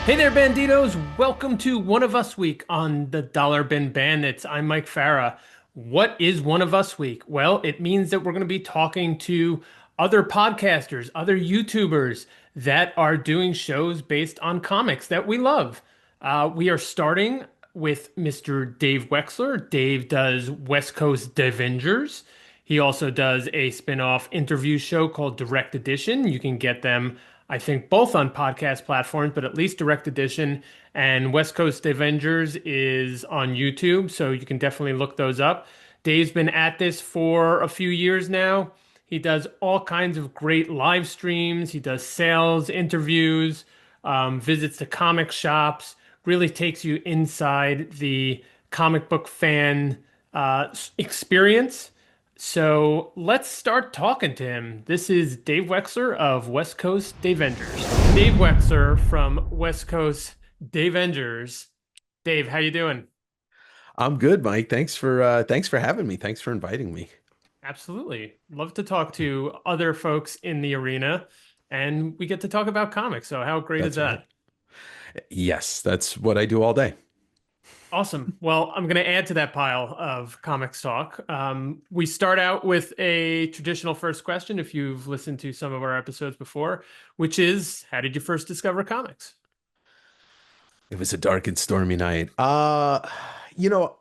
Hey there, Banditos! Welcome to One of Us Week on the Dollar Bin Bandits. I'm Mike Farah. What is One of Us Week? Well, it means that we're going to be talking to other podcasters, other YouTubers that are doing shows based on comics that we love. We are starting with Mr. Dave Wexler. Dave does West Coast Davengers. He also does a spin-off interview show called Direct Edition. You can get them, I think, both on podcast platforms, but at least Direct Edition and West Coast Avengers is on YouTube, so you can definitely look those up. Dave's been at this for a few years now. He does all kinds of great live streams. He does sales, interviews, visits to comic shops, really takes you inside the comic book fan experience. So let's start talking to him. This is Dave Wexler of West Coast Davengers. Dave Wexler from West Coast Davengers. Dave, how you doing? I'm good, Mike. Thanks for having me. Thanks for inviting me. Absolutely. Love to talk to other folks in the arena, and we get to talk about comics. So how great is That's right. that? Yes, that's what I do all day. Awesome. Well, I'm going to add to that pile of comics talk. We start out with a traditional first question, if you've listened to some of our episodes before, which is, how did you first discover comics? It was a dark and stormy night. You know,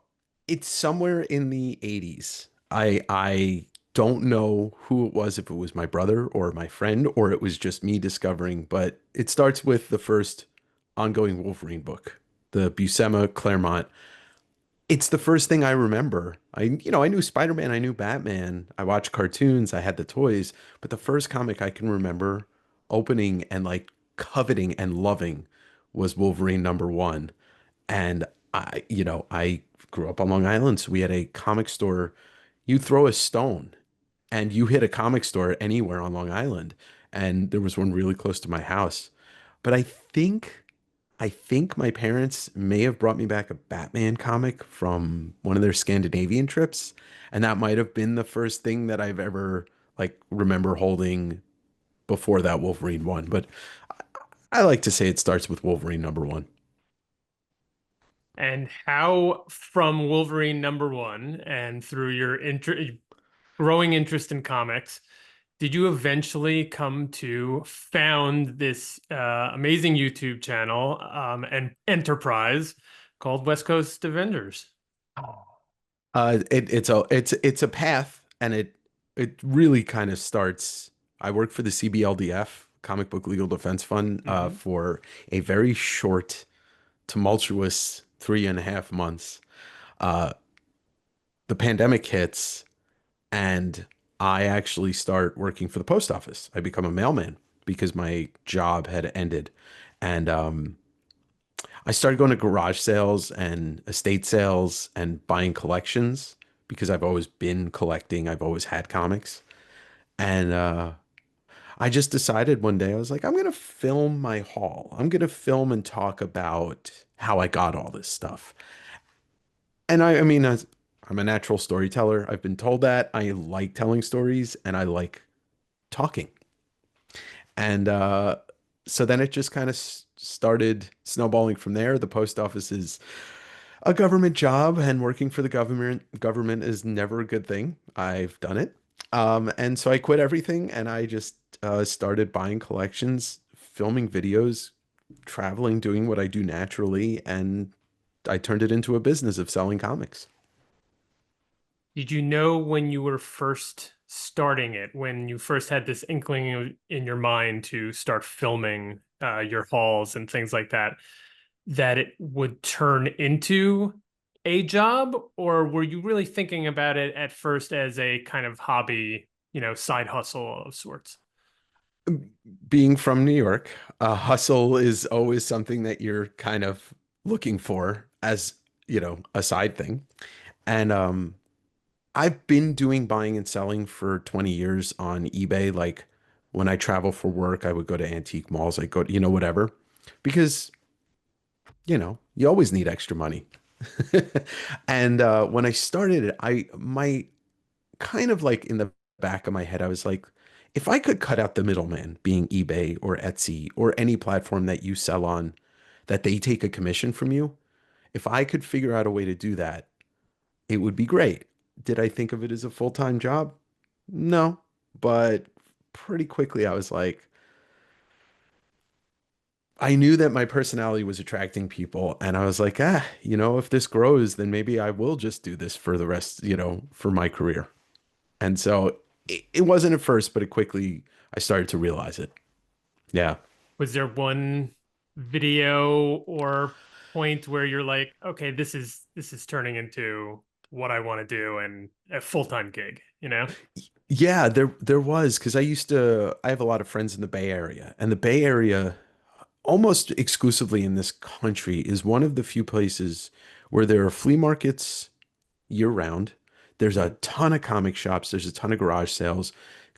it's somewhere in the 80s. I don't know who it was, if it was my brother or my friend, or it was just me discovering, but it starts with the first ongoing Wolverine book, the Buscema Claremont. It's the first thing I remember. I knew Spider-Man, I knew Batman, I watched cartoons, I had the toys, but the first comic I can remember opening and like coveting and loving was Wolverine #1. And I grew up on Long Island, so we had a comic store. You throw a stone and you hit a comic store anywhere on Long Island. And there was one really close to my house. But I think my parents may have brought me back a Batman comic from one of their Scandinavian trips, and that might have been the first thing that I've ever like remember holding before that Wolverine one. But I like to say it starts with Wolverine #1. And how, from Wolverine #1 and through your growing interest in comics, did you eventually come to found this amazing YouTube channel and enterprise called West Coast Avengers? It's a path, and it really kind of starts. I worked for the CBLDF, Comic Book Legal Defense Fund, Hmm. for a very short, tumultuous 3.5 months. Uh, the pandemic hits, and I actually start working for the post office. I become a mailman because my job had ended, and I started going to garage sales and estate sales and buying collections because I've always been collecting. I've always had comics. And I just decided one day, I was like, I'm going to film my haul. I'm going to film and talk about how I got all this stuff. And I'm a natural storyteller. I've been told that. I like telling stories and I like talking. And so then it just kind of started snowballing from there. The post office is a government job, and working for the government is never a good thing. I've done it. And so I quit everything and I just started buying collections, filming videos, traveling, doing what I do naturally, and I turned it into a business of selling comics. Did you know when you were first starting it, when you first had this inkling in your mind to start filming your hauls and things like that, that it would turn into a job, or were you really thinking about it at first as a kind of hobby, side hustle of sorts? Being from New York, hustle is always something that you're kind of looking for as, a side thing. And I've been doing buying and selling for 20 years on eBay. Like when I travel for work, I would go to antique malls. I go, whatever, because, you always need extra money. And when I started it, my kind of like in the back of my head, I was like, if I could cut out the middleman, being eBay or Etsy or any platform that you sell on, that they take a commission from you. If I could figure out a way to do that, it would be great. Did I think of it as a full-time job? No, but pretty quickly I was like, I knew that my personality was attracting people, and I was like, if this grows, then maybe I will just do this for the rest, for my career. And so it wasn't at first, but it quickly I started to realize it. Yeah. Was there one video or point where you're like, okay, this is turning into what I want to do and a full-time gig, you know? Yeah, there was because I have a lot of friends in the Bay Area, and the Bay Area almost exclusively in this country is one of the few places where there are flea markets year round. There's a Mhm. ton of comic shops, there's a ton of garage sales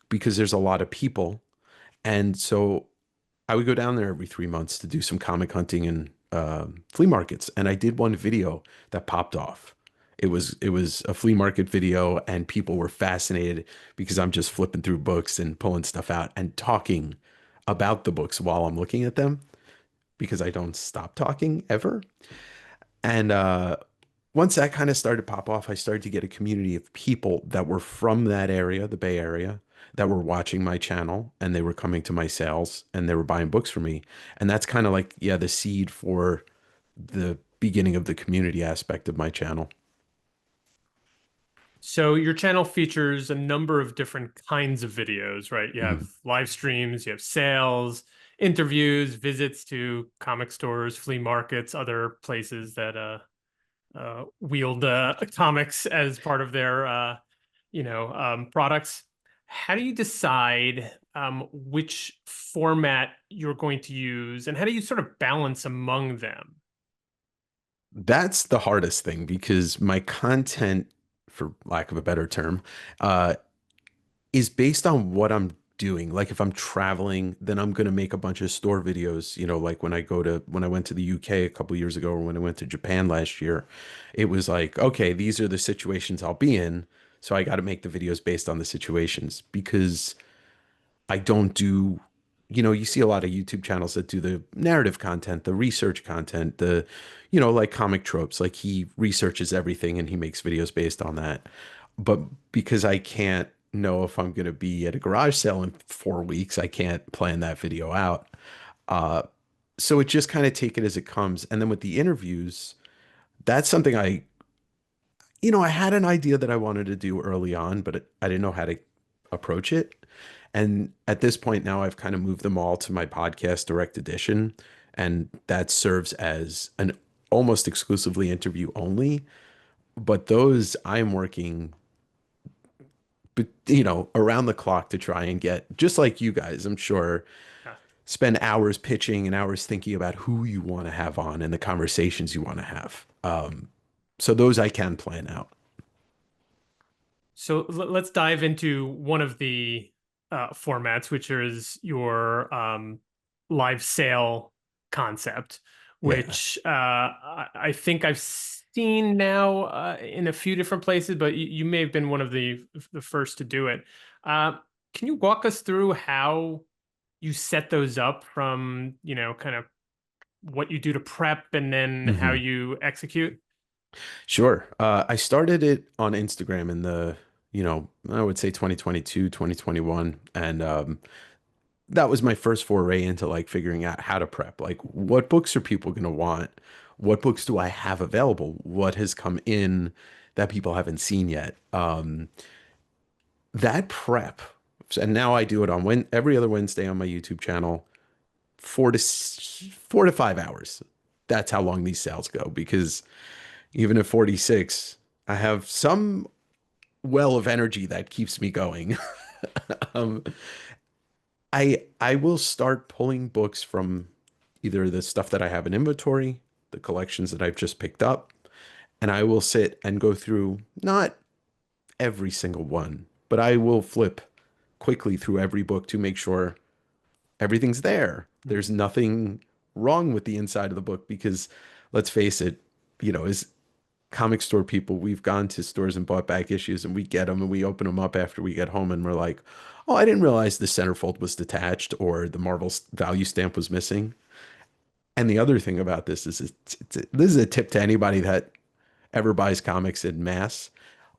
because there's a lot of people. And so I would go down there every 3 months to do some comic hunting and flea markets. And I did one video that popped off. It was a flea market video, and people were fascinated because I'm just flipping through books and pulling stuff out and talking about the books while I'm looking at them because I don't stop talking ever. And once that kind of started to pop off, I started to get a community of people that were from that area, the Bay Area, that were watching my channel and they were coming to my sales and they were buying books from me. And that's kind of like, yeah, the seed for the beginning of the community aspect of my channel. So your channel features a number of different kinds of videos, right? You have Mhm. live streams, you have sales, interviews, visits to comic stores, flea markets, other places that wield comics as part of their products. How do you decide which format you're going to use, and how do you sort of balance among them? That's the hardest thing because my content, for lack of a better term, uh, is based on what I'm doing. Like if I'm traveling, then I'm gonna make a bunch of store videos, like when I went to the UK a couple years ago or when I went to Japan last year, it was like, okay, these are the situations I'll be in. So I got to make the videos based on the situations because I don't do, you see a lot of YouTube channels that do the narrative content, the research content, like comic tropes. Like he researches everything and he makes videos based on that. But because I can't know if I'm going to be at a garage sale in 4 weeks, I can't plan that video out. Uh, so it just kind of take it as it comes. And then with the interviews, that's something I had an idea that I wanted to do early on, but I didn't know how to approach it. And at this point now, I've kind of moved them all to my podcast direct edition, and that serves as an almost exclusively interview only. But those I'm working, around the clock to try and get, just like you guys, I'm sure, Uh, spend hours pitching and hours thinking about who you want to have on and the conversations you want to have. So those I can plan out. So let's dive into one of the formats, which is your live sale concept, Yeah. which I think I've seen now in a few different places, but you may have been one of the first to do it. Can you walk us through how you set those up from, kind of what you do to prep and then how Hmm. you execute? Sure. I started it on Instagram in I would say 2022, 2021. And that was my first foray into like figuring out how to prep. Like, what books are people going to want? What books do I have available? What has come in that people haven't seen yet? That prep, and now I do it on every other Wednesday on my YouTube channel, 4 to 5 hours. That's how long these sales go because even at 46, I have some well of energy that keeps me going. um, I will start pulling books from either the stuff that I have in inventory, the collections that I've just picked up, and I will sit and go through not every single one, but I will flip quickly through every book to make sure everything's there. There's nothing wrong with the inside of the book because let's face it, as comic store people, we've gone to stores and bought back issues and we get them and we open them up after we get home and we're like, oh, I didn't realize the centerfold was detached or the Marvel value stamp was missing. And the other thing about this is this is a tip to anybody that ever buys comics in mass.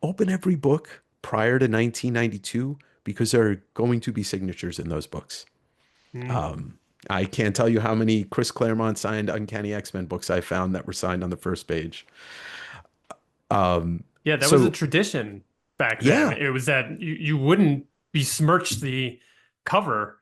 Open every book prior to 1992 because there are going to be signatures in those books. Hmm. Um, I can't tell you how many Chris Claremont signed Uncanny X-Men books I found that were signed on the first page. Um, Yeah, that was a so tradition back then. yeah, It was that you wouldn't besmirch the cover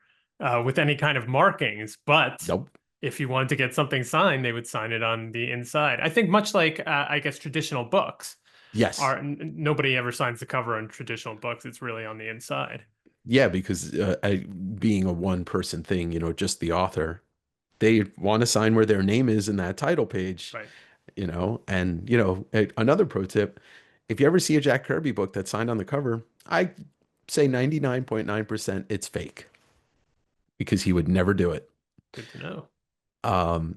with any kind of markings, but nope. if you wanted to get something signed, they would sign it on the inside. I think much like I guess traditional books Yes. are nobody ever signs the cover on traditional books. It's really on the inside. Yeah, because being a one person thing, just the author, they want to sign where their name is in that title page, Right. and another pro tip, if you ever see a Jack Kirby book that's signed on the cover, I say 99.9% it's fake because he would never do it. Good to know.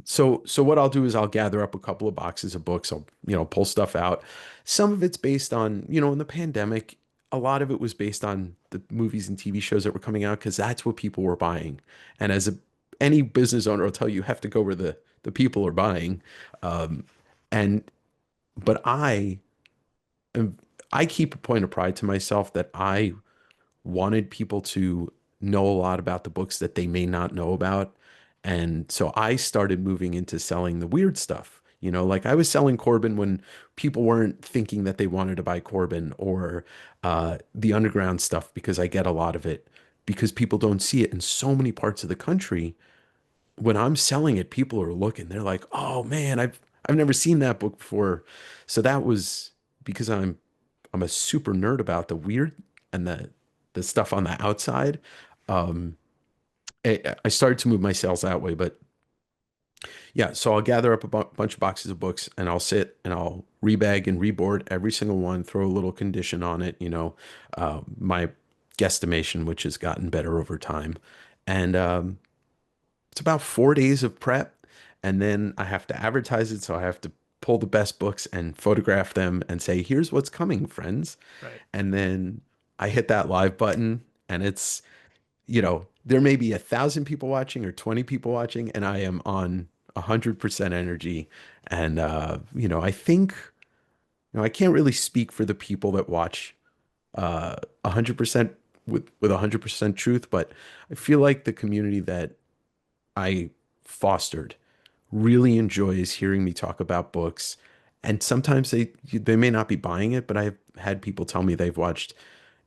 So what I'll do is I'll gather up a couple of boxes of books. I'll, pull stuff out. Some of it's based on, in the pandemic, a lot of it was based on the movies and TV shows that were coming out because that's what people were buying. And any business owner will tell you, you have to go where the people are buying. Um, and but I keep a point of pride to myself that I wanted people to know a lot about the books that they may not know about. And so I started moving into selling the weird stuff. Like I was selling Corbin when people weren't thinking that they wanted to buy Corbin or the underground stuff because I get a lot of it because people don't see it in so many parts of the country. When I'm selling it, people are looking. They're like, "Oh man, I've never seen that book before." So that was because I'm a super nerd about the weird and the stuff on the outside. Um, I started to move my sales that way, but yeah, so I'll gather up a bunch of boxes of books and I'll sit and I'll rebag and reboard every single one, throw a little condition on it, my guesstimation, which has gotten better over time. And it's about 4 days of prep. And then I have to advertise it. So I have to pull the best books and photograph them and say, here's what's coming, friends. Right. And then I hit that live button and there may be 1,000 people watching or 20 people watching, and I am on 100% energy. And, I think, I can't really speak for the people that watch 100% with 100% truth, but I feel like the community that I fostered really enjoys hearing me talk about books. And sometimes they may not be buying it, but I've had people tell me they've watched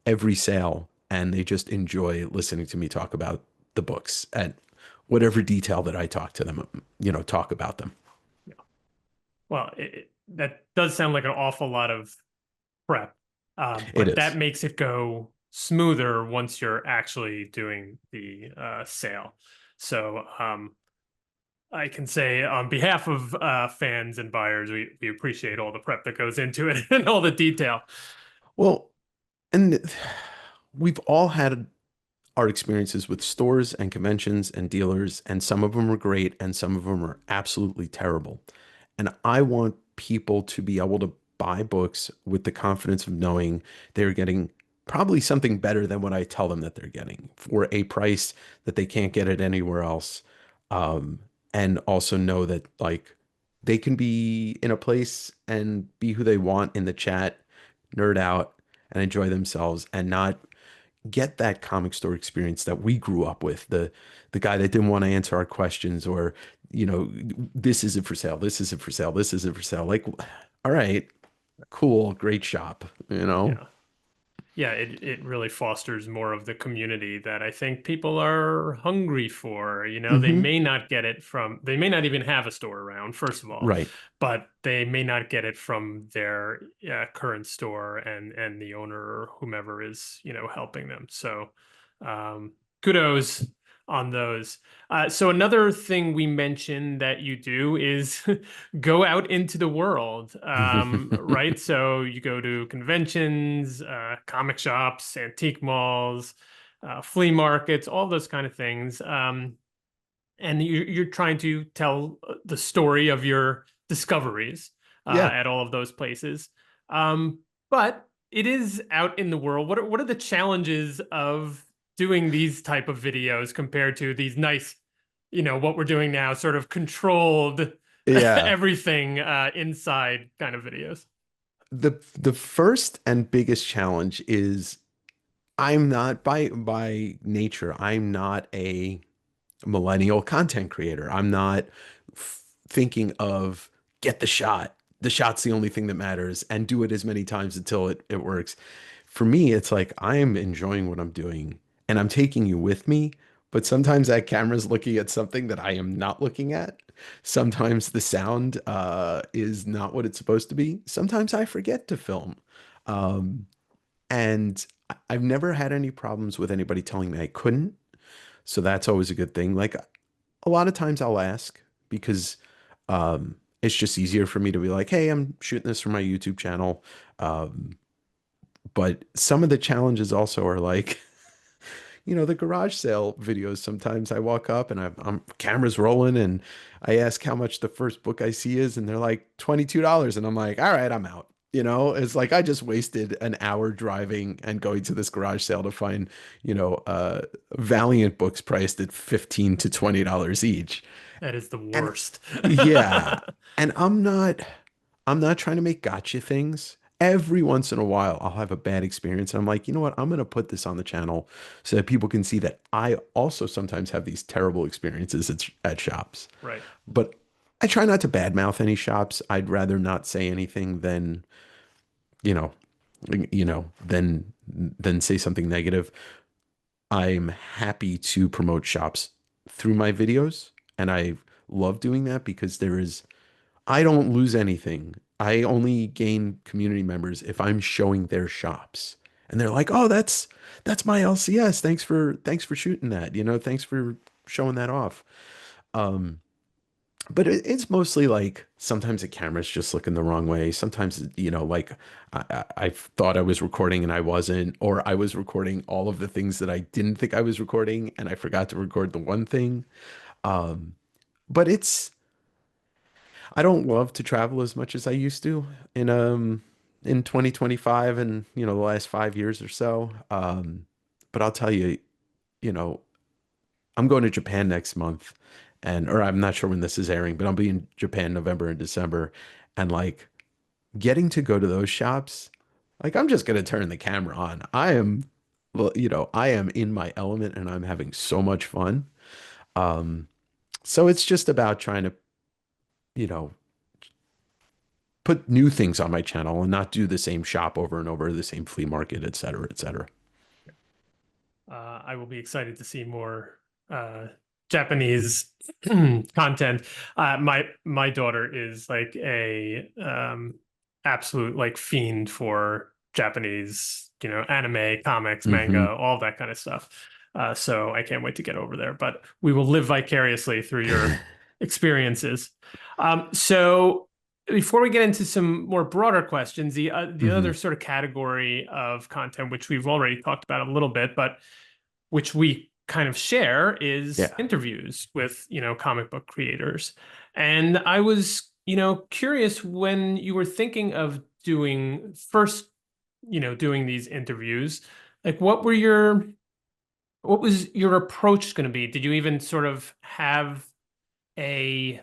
every sale and they just enjoy listening to me talk about the books at whatever detail that I talk to them, talk about them. Yeah. Well, that does sound like an awful lot of prep, It but that is. makes it go smoother once you're actually doing the sale. So I can say on behalf of fans and buyers, we appreciate all the prep that goes into it and all the detail. Well, and we've all had our experiences with stores and conventions and dealers, and some of them are great and some of them are absolutely terrible. And I want people to be able to buy books with the confidence of knowing they're getting probably something better than what I tell them that they're getting for a price that they can't get it anywhere else. Um, and also know that like they can be in a place and be who they want in the chat, nerd out and enjoy themselves and not get that comic store experience that we grew up with. The guy that didn't want to answer our questions or, this isn't for sale, this isn't for sale, this isn't for sale. Like, all right, cool, great shop. Yeah. Yeah, it really fosters more of the community that I think people are hungry for. They Hmm. may not get it they may not even have a store around, first of all, Right. but they may not get it from their current store and the owner or whomever is, helping them. So, um, kudos on those. So another thing we mentioned that you do is go out into the world, right? So you go to conventions, comic shops, antique malls, flea markets, all those kind of things. And you're trying to tell the story of your discoveries Yeah. at all of those places. But it is out in the world. What are the challenges of doing these type of videos compared to these nice, what we're doing now, sort of controlled Yeah. everything inside kind of videos. The first and biggest challenge is I'm not by nature, I'm not a millennial content creator. I'm not thinking of get the shot. The shot's the only thing that matters and do it as many times until it works. For me, it's like I'm enjoying what I'm doing and I'm taking you with me, but sometimes that camera's looking at something that I am not looking at. Sometimes the sound is not what it's supposed to be. Sometimes I forget to film. Um, and I've never had any problems with anybody telling me I couldn't. So that's always a good thing. Like a lot of times I'll ask because it's just easier for me to be like, hey, I'm shooting this for my YouTube channel. Um, but some of the challenges also are like, the garage sale videos. Sometimes I walk up and I'm cameras rolling and I ask how much the first book I see is, and they're like $22. And I'm like, all right, I'm out. It's like I just wasted an hour driving and going to this garage sale to find, Valiant books priced at $15 to $20 each. That is the And worst. yeah, and I'm not trying to make gotcha things. Every once in a while, I'll have a bad experience. And I'm like, you know what? I'm going to put this on the channel so that people can see that I also sometimes have these terrible experiences at shops. Right. But I try not to badmouth any shops. I'd rather not say anything than, you know, than say something negative. I'm happy to promote shops through my videos, and I love doing that because I don't lose anything. I only gain community members if I'm showing their shops. And they're like, "Oh, that's my LCS. Thanks for shooting that. Thanks for showing that off." Um, but it's mostly like sometimes the camera's just looking the wrong way. Sometimes, like I thought I was recording and I wasn't, or I was recording all of the things that I didn't think I was recording and I forgot to record the one thing. Um, but I don't love to travel as much as I used to in 2025 and the last 5 years or so. But I'll tell you, you know, I'm going to Japan next month, or I'm not sure when this is airing, but I'll be in Japan November and December, and like getting to go to those shops, like I'm just gonna turn the camera on. Well, I am in my element and I'm having so much fun. Um, so it's just about trying to, you know, put new things on my channel and not do the same shop over and over, the same flea market, et cetera, et cetera. I will be excited to see more Japanese content. My daughter is like a absolute like fiend for Japanese, anime, comics, Hmm. manga, all that kind of stuff. So I can't wait to get over there. But we will live vicariously through your experiences. So before we get into some more broader questions, the other Hmm. sort of category of content, which we've already talked about a little bit, but which we kind of share, is Yeah. interviews with, comic book creators. And I was, curious when you were thinking of doing first, doing these interviews, like what was your approach going to be? Did you even sort of have a,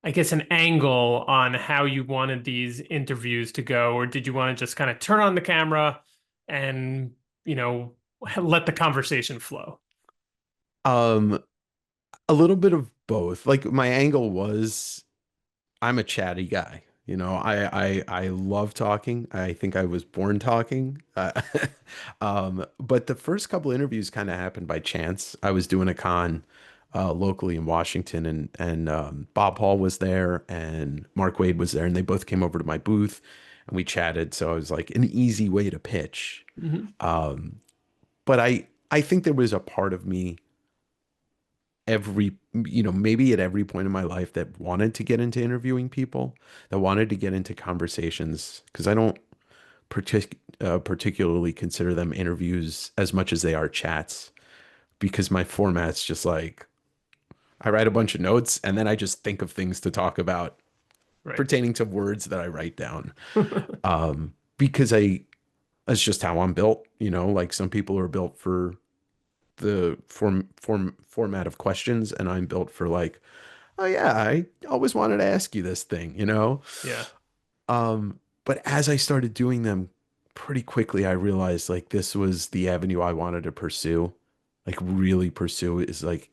I guess, an angle on how you wanted these interviews to go, or did you want to just kind of turn on the camera and, you know, let the conversation flow? Um, a little bit of both. Like my angle was I'm a chatty guy. I love talking. I think I was born talking. But the first couple interviews kind of happened by chance. I was doing a con locally in Washington, and Bob Hall was there, and Mark Wade was there, and they both came over to my booth, and we chatted. So I was like an easy way to pitch. Mhm. Um, but I think there was a part of me maybe at every point in my life that wanted to get into interviewing people, that wanted to get into conversations, because I don't particularly consider them interviews as much as they are chats, because my format's just like I write a bunch of notes and then I just think of things to talk about Right. pertaining to words that I write down. Because it's just how I'm built, like some people are built for the format of questions, and I'm built for like, oh yeah, I always wanted to ask you this thing, you know? Yeah. But as I started doing them pretty quickly, I realized like this was the avenue I wanted to pursue, like really pursue is like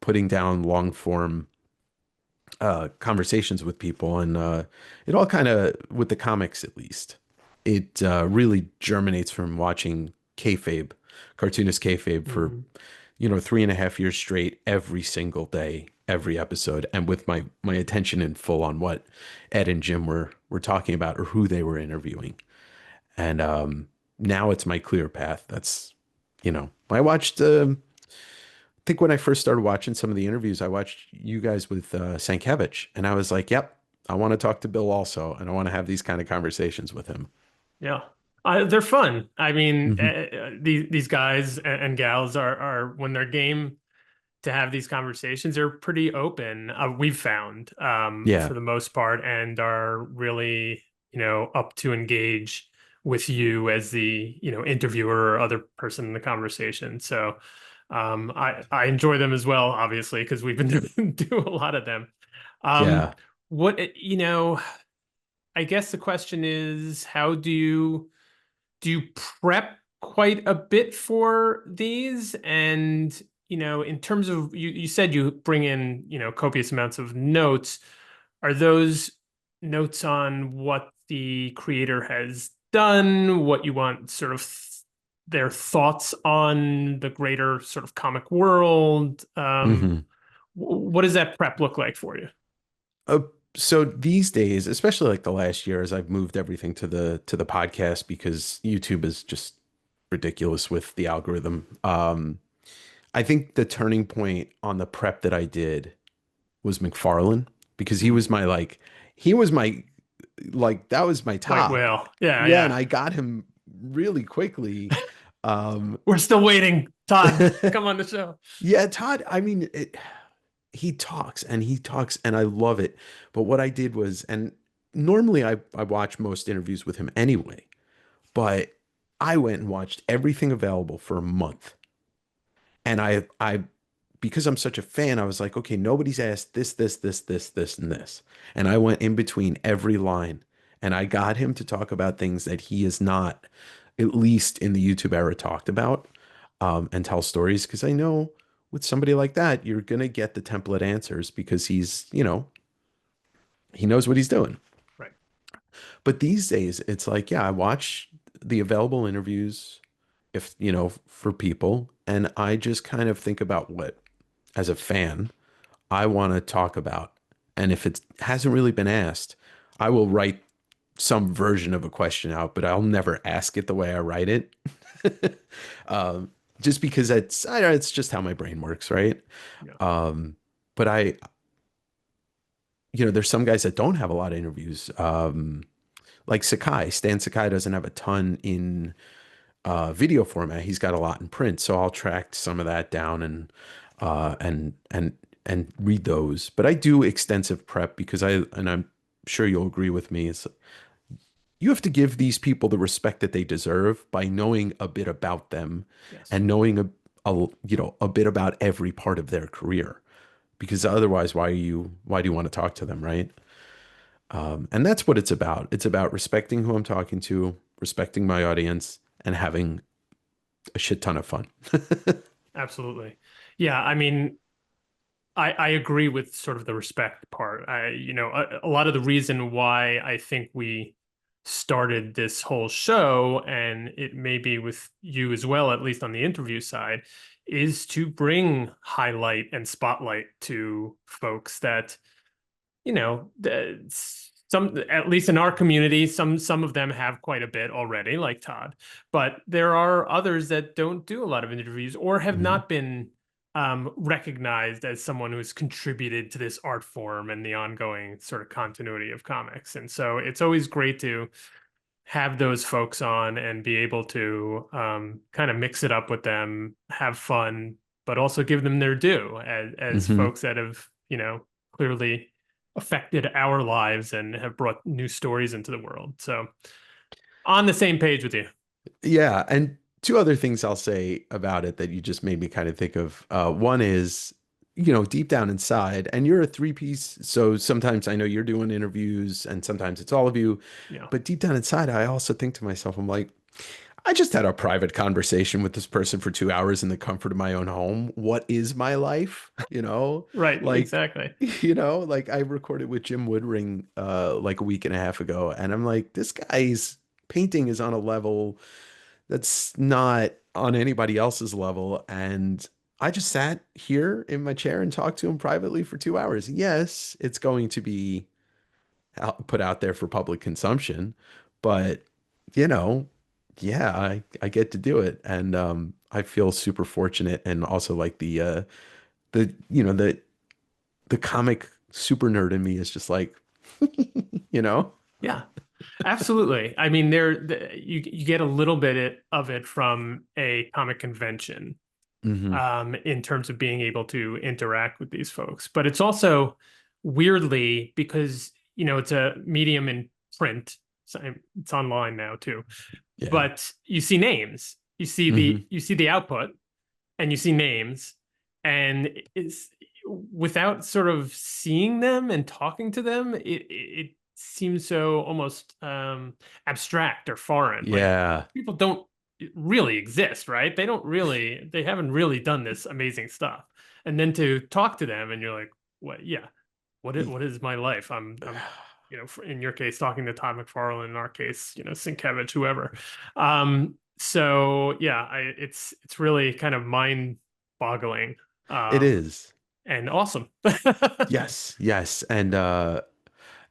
putting down long form conversations with people. And it all kind of, with the comics at least, it really germinates from watching kayfabe, cartoonist kayfabe for, Mhm. 3.5 years straight, every single day, every episode, and with my attention in full on what Ed and Jim were talking about or who they were interviewing. And now it's my clear path. That's, I watched. I think when I first started watching some of the interviews, I watched you guys with Sankiewicz, and I was like, "Yep, I want to talk to Bill also, and I want to have these kind of conversations with him." Yeah. They're fun. I mean, Hmm. these guys and gals are when they're game to have these conversations, they're pretty open. We've found, Yeah, for the most part, and are really, up to engage with you as the, interviewer or other person in the conversation. So, I enjoy them as well, obviously, because we've been do a lot of them. Um, yeah. what, I guess the question is, how do you prep quite a bit for these? And, in terms of you said you bring in, copious amounts of notes. Are those notes on what the creator has done, what you want sort of their thoughts on the greater sort of comic world? Hmm. What does that prep look like for you? Uh, so these days, especially like the last year, as I've moved everything to the podcast because YouTube is just ridiculous with the algorithm. I think the turning point on the prep that I did was McFarlane because he Hmm. was my like he was my like that was my White top. whale. Yeah, Yeah, and yeah. I got him really quickly. Um We're still waiting. Todd, come on the show. yeah, Todd, I mean he talks and he talks and I love it. But what I did was, and normally I watch most interviews with him anyway, but I went and watched everything available for a month. And I because I'm such a fan, I was like, okay, nobody's asked this, and this. And I went in between every line and I got him to talk about things that he is not, at least in the YouTube era, talked about, and tell stories. Because I know with somebody like that, you're going to get the template answers because he knows what he's doing. Right. But these days, it's like, yeah, I watch the available interviews if, for people, and I just kind of think about what, as a fan, I want to talk about. And if it hasn't really been asked, I will write some version of a question out, but I'll never ask it the way I write it. um, just because I don't know, it's just how my brain works, right? Yeah. Um, but there's some guys that don't have a lot of interviews. Like Stan Sakai doesn't have a ton in video format. He's got a lot in print, so I'll track some of that down and uh, and and and read those. But I do extensive prep because and I'm sure you'll agree with me. Is you have to give these people the respect that they deserve by knowing a bit about them Yes. and knowing a bit about every part of their career. Because otherwise, why do you want to talk to them, right? And that's what it's about. It's about respecting who I'm talking to, respecting my audience, and having a shit ton of fun. Absolutely. Yeah, I mean, I agree with sort of the respect part. A lot of the reason why I think we started this whole show, and it may be with you as well, at least on the interview side, is to bring highlight and spotlight to folks that some, at least in our community, some of them have quite a bit already, like Todd, but there are others that don't do a lot of interviews or have Hmm. not been recognized as someone who's contributed to this art form and the ongoing sort of continuity of comics. And so it's always great to have those folks on and be able to kind of mix it up with them, have fun, but also give them their due as Hmm. folks that have, clearly affected our lives and have brought new stories into the world. So on the same page with you. Yeah, and two other things I'll say about it that you just made me kind of think of. One is, deep down inside, and you're a three piece, so sometimes I know you're doing interviews and sometimes it's all of you, Yeah. but deep down inside, I also think to myself, I'm like, I just had a private conversation with this person for 2 hours in the comfort of my own home. What is my life? Right. Like, Exactly. like I recorded with Jim Woodring like a week and a half ago, and I'm like, this guy's painting is on a level that's not on anybody else's level. And I just sat here in my chair and talked to him privately for 2 hours. Yes, it's going to be put out there for public consumption, but you know, yeah, I get to do it, and I feel super fortunate, and also like the the comic super nerd in me is just like, you know, Yeah. Absolutely. I mean, you get a little bit of it from a comic convention, hmm in terms of being able to interact with these folks. But it's also weirdly because, it's a medium in print. So it's online now too. yeah, But you see names. hmm You see the output and you see names, and it's without sort of seeing them and talking to them, it seems so almost abstract or foreign. Like yeah. people don't really exist, right? They haven't really done this amazing stuff. And then to talk to them and you're like, what? Yeah, what is my life? In your case, talking to Todd McFarlane, in our case, Sienkiewicz, whoever. So yeah, it's really kind of mind-boggling, It um, is. and awesome. Yes, yes. And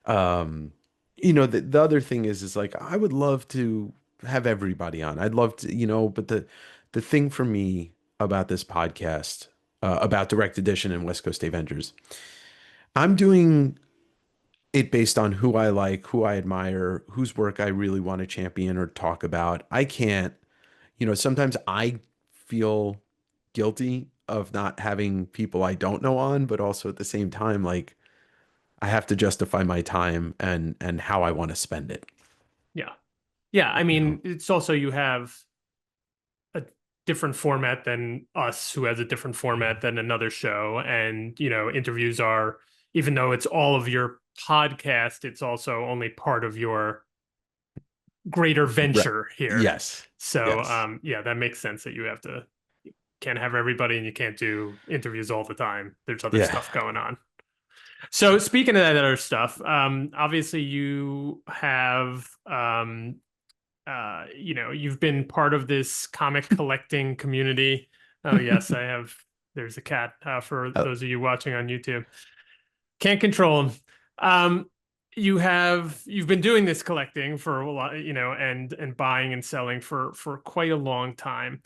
um the other thing is like I would love to have everybody on. I'd love to, but the thing for me about this podcast, about Direct Edition and West Coast Davengers, I'm doing it based on who I like, who I admire, whose work I really want to champion or talk about. I can't, sometimes I feel guilty of not having people I don't know on, but also at the same time, like I have to justify my time and how I want to spend it, Yeah. Yeah, I you know. mean, it's also you have a different format than us, who has a different format than another show. And, interviews are, even though it's all of your podcast, it's also only part of your greater Right. venture here. Yes. So, Yes. yeah, that makes sense that can't have everybody and you can't do interviews all the time. There's other Yeah. stuff going on. So speaking of that other stuff, obviously you have, you've been part of this comic collecting community. Oh yes, I have. There's a cat, for Uh, those of you watching on YouTube. Can't control him. Um, you've been doing this collecting for a lot, and buying and selling for quite a long time.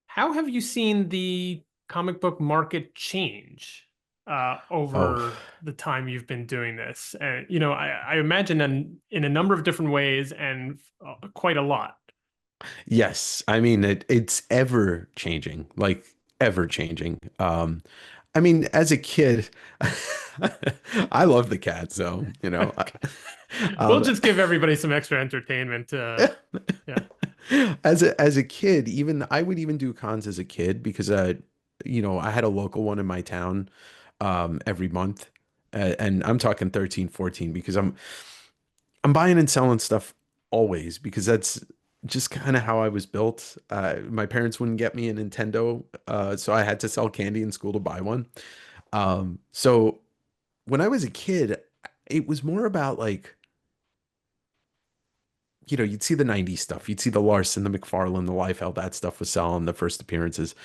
How have you seen the comic book market change, oh, over the time you've been doing this? And, I imagine in a number of different ways and quite a lot. yes. I mean, it's ever changing, like ever changing. I mean, as a kid, I love the cat, so, We'll um, just give everybody some extra entertainment. Yeah. as a kid, even I would even do cons as a kid because I had a local one in my town every month. And I'm talking 13, 14 because I'm buying and selling stuff always because that's just kind of how I was built. My parents wouldn't get me a Nintendo, so I had to sell candy in school to buy one. So when I was a kid, it was more about like, you'd see the 90s stuff. You'd see the Larson, the McFarlane, the Liefeld, that stuff was selling the first appearances.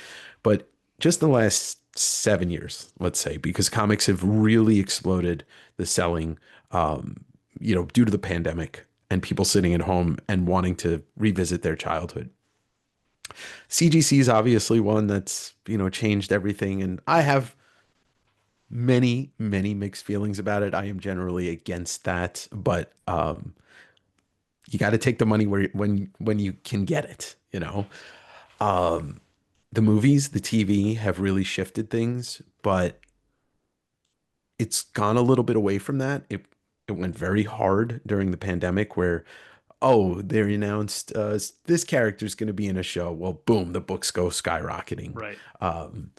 But just in the last 7 years, let's say, because comics have really exploded the selling, due to the pandemic and people sitting at home and wanting to revisit their childhood. CGC is obviously one that's, changed everything. And I have many, many mixed feelings about it. I am generally against that, but you got to take the money when you can get it. The movies, the TV have really shifted things, but it's gone a little bit away from that. It went very hard during the pandemic where oh, they announced this character's going to be in a show. Well, boom, the books go skyrocketing. Right. Um,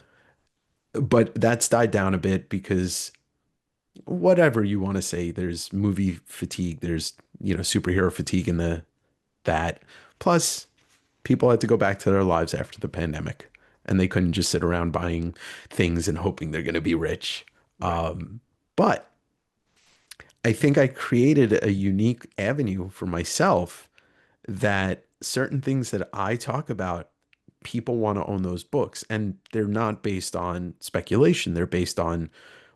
but that's died down a bit because whatever you want to say, there's movie fatigue, there's, superhero fatigue in that. Plus, people had to go back to their lives after the pandemic, and they couldn't just sit around buying things and hoping they're going to be rich. Right. But I think I created a unique avenue for myself that certain things that I talk about, people want to own those books. And they're not based on speculation. They're based on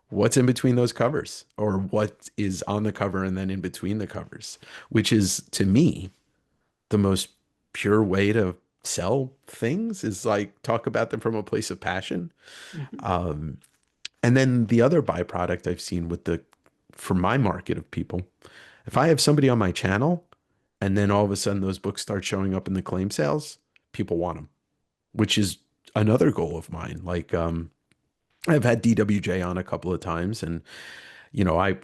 what's in between those covers or what is on the cover and then in between the covers, which is to me the most pure way to sell things is like talk about them from a place of passion. Mhm. And then the other byproduct I've seen with for my market of people, if I have somebody on my channel and then all of a sudden those books start showing up in the claim sales, people want them, which is another goal of mine. Like, I've had DWJ on a couple of times and, I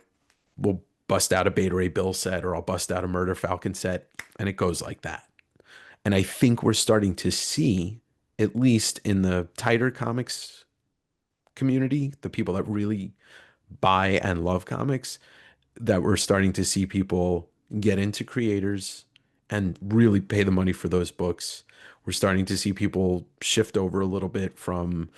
will bust out a Beta Ray Bill set or I'll bust out a Murder Falcon set and it goes like that. And I think we're starting to see, at least in the tighter comics community, the people that really buy and love comics, that we're starting to see people get into creators and really pay the money for those books. We're starting to see people shift over a little bit from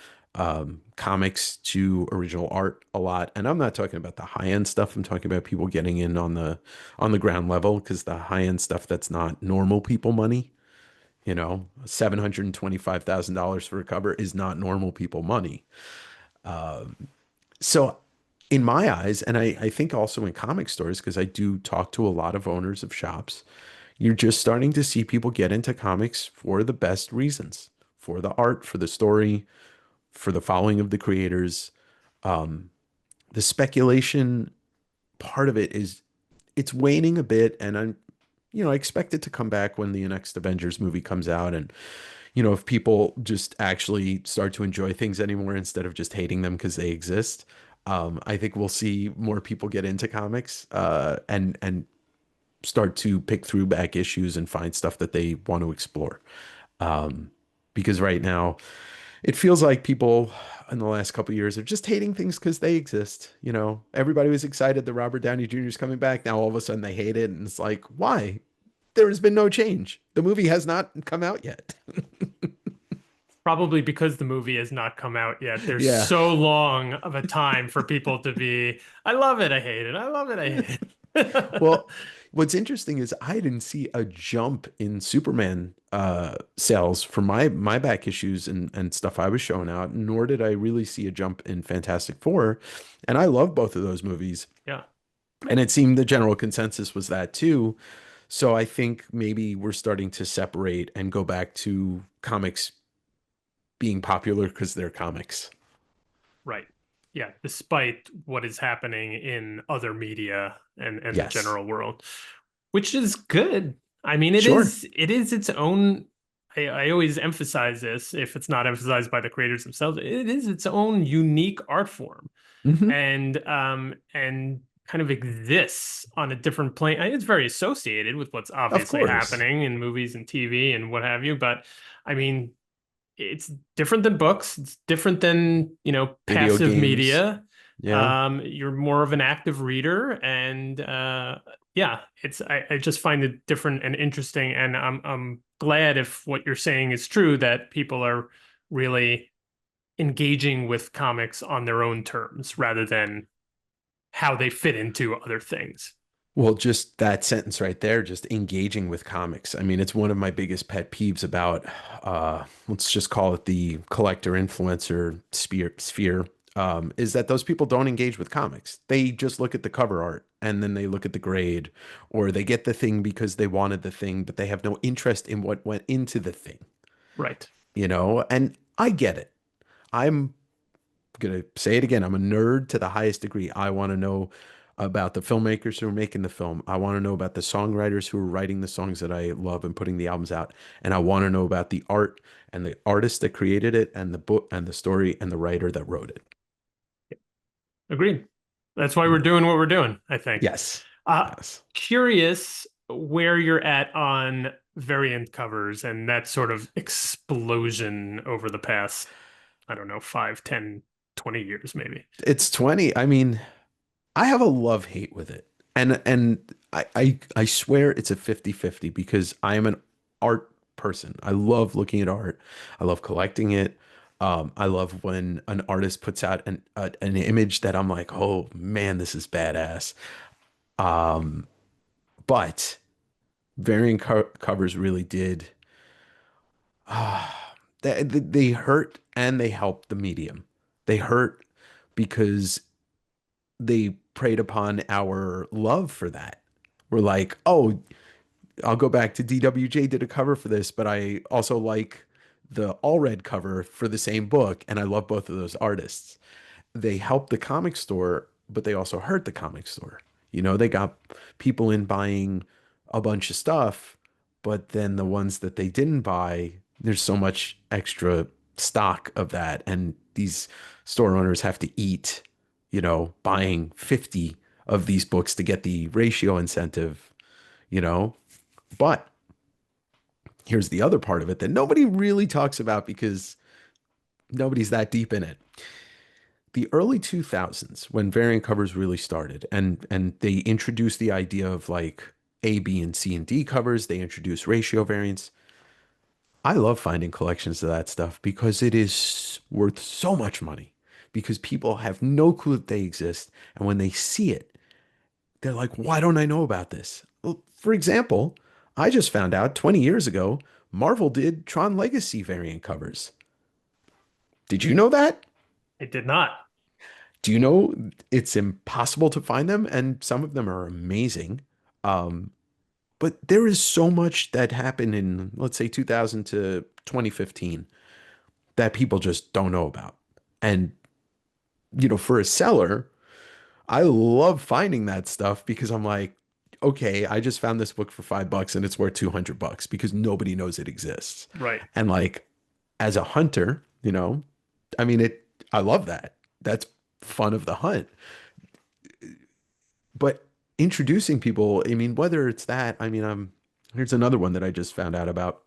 comics to original art a lot. And I'm not talking about the high end stuff. I'm talking about people getting in on the ground level because the high end stuff that's not normal people money. $725,000 for a cover is not normal people money. So in my eyes, and I think also in comic stores, because I do talk to a lot of owners of shops, you're just starting to see people get into comics for the best reasons, for the art, for the story, for the following of the creators. The speculation part of it is it's waning a bit, and I expect it to come back when the next Avengers movie comes out, and if people just actually start to enjoy things anymore instead of just hating them because they exist. I think we'll see more people get into comics and start to pick through back issues and find stuff that they want to explore. Um, because right now, it feels like people in the last couple of years are just hating things because they exist. Everybody was excited that Robert Downey Jr. is coming back. Now all of a sudden they hate it, and it's like, why? There has been no change. The movie has not come out yet. Probably because the movie has not come out yet. There's Yeah. so long of a time for people to be, I love it, I hate it, I love it, I hate it. Well, what's interesting is I didn't see a jump in Superman sales for my back issues and stuff I was showing out, nor did I really see a jump in Fantastic Four. And I love both of those movies. Yeah, And it seemed the general consensus was that too. So I think maybe we're starting to separate and go back to comics being popular because they're comics. right. Yeah, despite what is happening in other media and the Yes. general world, which is good. I mean, Sure. it is its own. I always emphasize this, if it's not emphasized by the creators themselves, it is its own unique art form. Hmm. And kind of exists on a different plane. It's very associated with what's Of obviously course. happening in movies and TV and what have you. But I mean, it's different than books. It's different than, Video passive games. media. Yeah. You're more of an active reader, and yeah, I just find it different and interesting. And I'm glad if what you're saying is true, that people are really engaging with comics on their own terms rather than how they fit into other things. Well, just that sentence right there, just engaging with comics. I mean, it's one of my biggest pet peeves about, let's just call it the collector influencer sphere, is that those people don't engage with comics. They just look at the cover art and then they look at the grade, or they get the thing because they wanted the thing, but they have no interest in what went into the thing, Right. And I get it. I'm gonna say it again. I'm a nerd to the highest degree. I want to know about the filmmakers who are making the film. I want to know about the songwriters who are writing the songs that I love and putting the albums out. And I want to know about the art and the artist that created it and the book and the story and the writer that wrote it. Agreed. That's why we're doing what we're doing, I think. Yes. Uh, Yes. Curious. where you're at on variant covers and that sort of explosion over the past, I don't know, 5, 10, 20 years maybe. It's 20. I mean, I have a love-hate with it. And I swear it's a 50-50 because I am an art person. I love looking at art. I love collecting it. I love when an artist puts out an image that I'm like, oh man, this is badass. Um, but variant covers really did. They hurt and they helped the medium. They hurt because they preyed upon our love for that. We're like, oh, I'll go back to DWJ did a cover for this, but I also like the all red cover for the same book, and I love both of those artists. They helped the comic store, but they also hurt the comic store. You know, they got people in buying a bunch of stuff, but then the ones that they didn't buy, there's so much extra stock of that, and these store owners have to eat, buying 50 of these books to get the ratio incentive, you know. But here's the other part of it that nobody really talks about because nobody's that deep in it. The early 2000s, when variant covers really started, and they introduced the idea of like A, B, and C and D covers, they introduced ratio variants. I love finding collections of that stuff because it is worth so much money because people have no clue that they exist. And when they see it, they're like, why don't I know about this? Well, for example, I just found out 20 years ago, Marvel did Tron Legacy variant covers. Did you know that? It did not. Do you know it's impossible to find them? And some of them are amazing. Um, but there is so much that happened in, let's say, 2000 to 2015 that people just don't know about. And, for a seller, I love finding that stuff because I'm like, okay, I just found this book for $5 and it's worth $200 because nobody knows it exists. Right. And like, as a hunter, I mean, I love that. That's fun of the hunt. But introducing people, I mean, whether it's that, I mean, here's another one that I just found out about.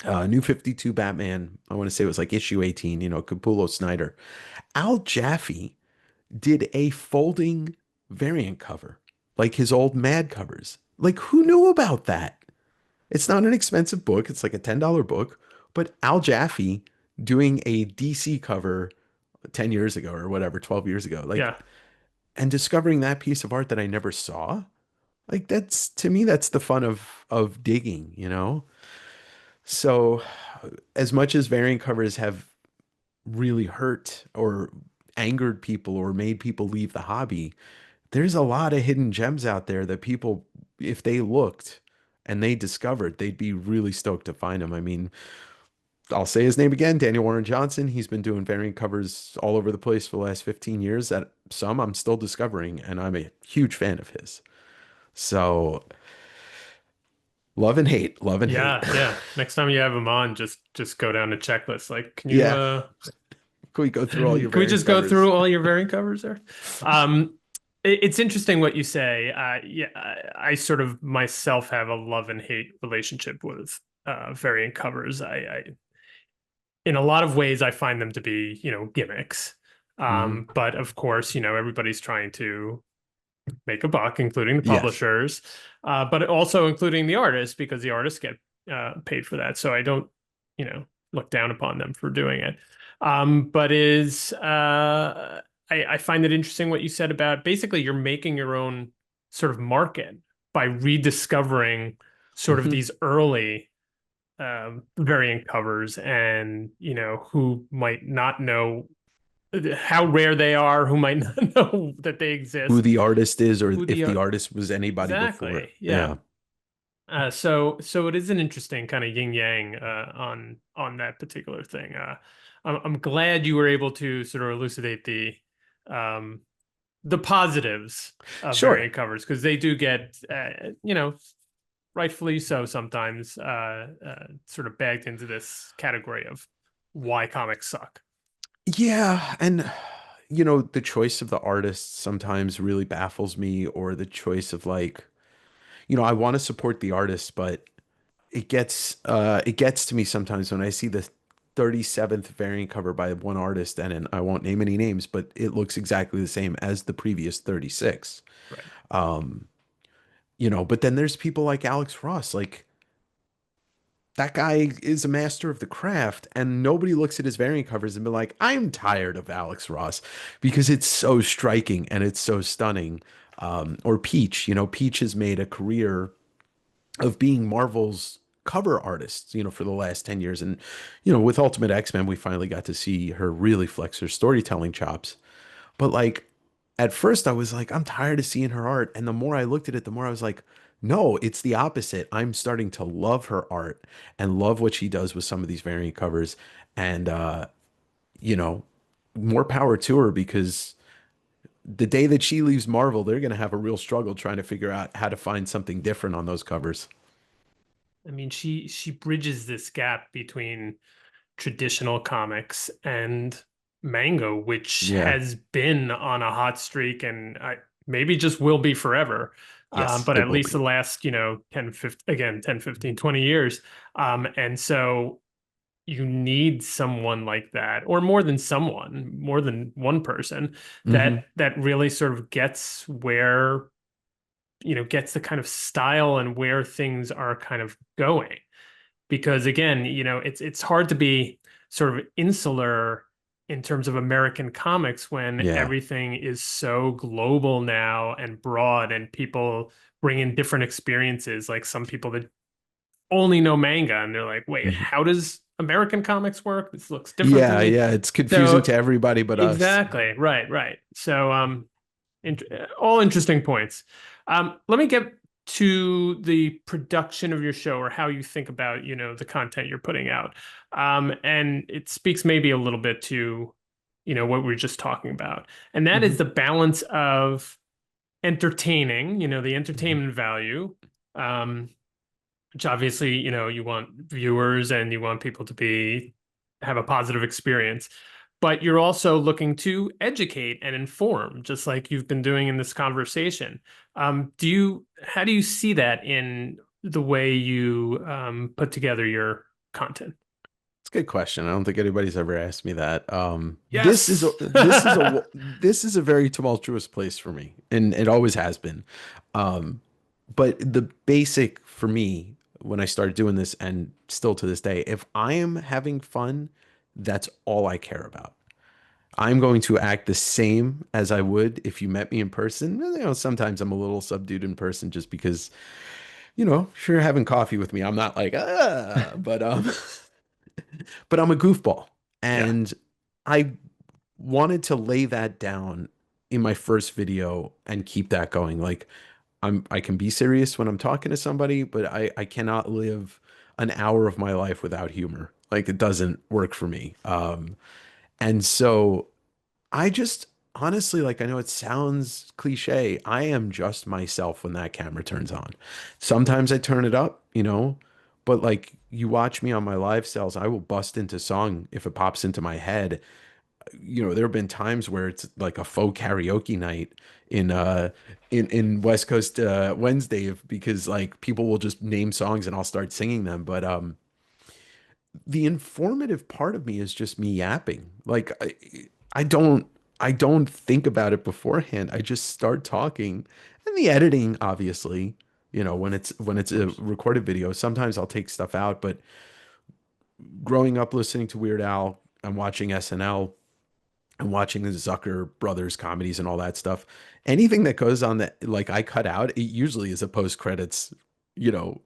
New 52 Batman, I want to say it was like issue 18, Capullo Snyder. Al Jaffe did a folding variant cover, like his old Mad covers. Like, who knew about that? It's not an expensive book. It's like a $10 book, but Al Jaffe doing a DC cover 10 years ago or whatever, 12 years ago, like, Yeah. and discovering that piece of art that I never saw, like that's to me, that's the fun of digging. So as much as variant covers have really hurt or angered people or made people leave the hobby, there's a lot of hidden gems out there that people, if they looked and they discovered, they'd be really stoked to find them. I mean, I'll say his name again, Daniel Warren Johnson. He's been doing variant covers all over the place for the last 15 years. That some I'm still discovering, and I'm a huge fan of his. So love and hate, love and hate. Yeah, yeah. Next time you have them on, just go down the checklist. Like, can you Yeah. Can we go through all can your we variant just go covers? through all your variant covers there? It's interesting what you say. Yeah, I sort of myself have a love and hate relationship with variant covers. In a lot of ways, I find them to be, gimmicks. Hmm. But of course, everybody's trying to make a buck, including the Yes. publishers, but also including the artists because the artists get paid for that. So I don't, you know, look down upon them for doing it. But I find it interesting what you said about basically you're making your own sort of market by rediscovering sort of Hmm. these early variant covers and who might not know how rare they are, who might not know that they Who exist, the artist is, or who if the the artist was anybody before. exactly, yeah. Yeah. So it is an interesting kind of yin yang on that particular thing. I'm glad you were able to sort of elucidate um the positives of Sure. variant covers because they do get rightfully so sometimes sort of bagged into this category of why comics suck. Yeah, and the choice of the artist sometimes really baffles me, or the choice of like, I want to support the artist, but it gets to me sometimes when I see the 37th variant cover by one artist, and I won't name any names, but it looks exactly the same as the previous 36. Right. But then there's people like Alex Ross, like that guy is a master of the craft, and nobody looks at his variant covers and be like, I'm tired of Alex Ross because it's so striking and it's so stunning. Or Peach, Peach has made a career of being Marvel's cover artist, for the last 10 years. And, with Ultimate X-Men, we finally got to see her really flex her storytelling chops. But like at first I was like, I'm tired of seeing her art. And the more I looked at it, the more I was like, no, it's the opposite. I'm starting to love her art and love what she does with some of these variant covers. And you know, more power to her because the day that she leaves Marvel, they're gonna have a real struggle trying to figure out how to find something different on those covers. I mean, she bridges this gap between traditional comics and manga, which Yeah. has been on a hot streak and maybe just will be forever. Yes, But it at will least be. the last, 10, 15, again, 10, 15, 20 years. And so you need someone like that, or more than someone, more than one person Hmm. that really sort of gets where, gets the kind of style and where things are kind of going because again, it's hard to be sort of insular in terms of American comics when Yeah. everything is so global now and broad and people bring in different experiences. Like some people that only know manga and they're like, wait, Mhm. how does American comics work? This looks different to Yeah, me. yeah, it's confusing to So everybody but us. exactly, right, right. So all interesting points. Let me get to the production of your show or how you think about, the content you're putting out. And it speaks maybe a little bit to, what we were just talking about. And that is Hmm. the balance of entertaining, the Hmm. entertainment value, um, which obviously, you want viewers and you want people to have a positive experience. But you're also looking to educate and inform, just like you've been doing in this conversation. How do you see that in the way you put together your content? It's a good question. I don't think anybody's ever asked me that. This is a Yes. this is a very tumultuous place for me, and it always has been. Um, but the basic for me when I started doing this, and still to this day, if I am having fun, that's all I care about. I'm going to act the same as I would if you met me in person. Sometimes I'm a little subdued in person just because, if you're having coffee with me, I'm not like, but I'm a goofball. Yeah. And I wanted to lay that down in my first video and keep that going. Like I can be serious when I'm talking to somebody, but I cannot live an hour of my life without humor. Like it doesn't work for me. And so I just honestly, like, I know it sounds cliche. I am just myself when that camera turns on. Sometimes I turn it up, but like you watch me on my live sales, I will bust into song if it pops into my head. There have been times where it's like a faux karaoke night in in West Coast Wednesday because like people will just name songs and I'll start singing them. But the informative part of me is just me yapping. Like I don't I don't think about it beforehand. I just start talking. And the editing, obviously, when it's a Of recorded video, sometimes I'll take stuff out, but growing up listening to Weird Al and watching SNL and watching the Zucker brothers comedies and all that stuff, anything that goes on that like I cut out, it usually is a post credits, you know,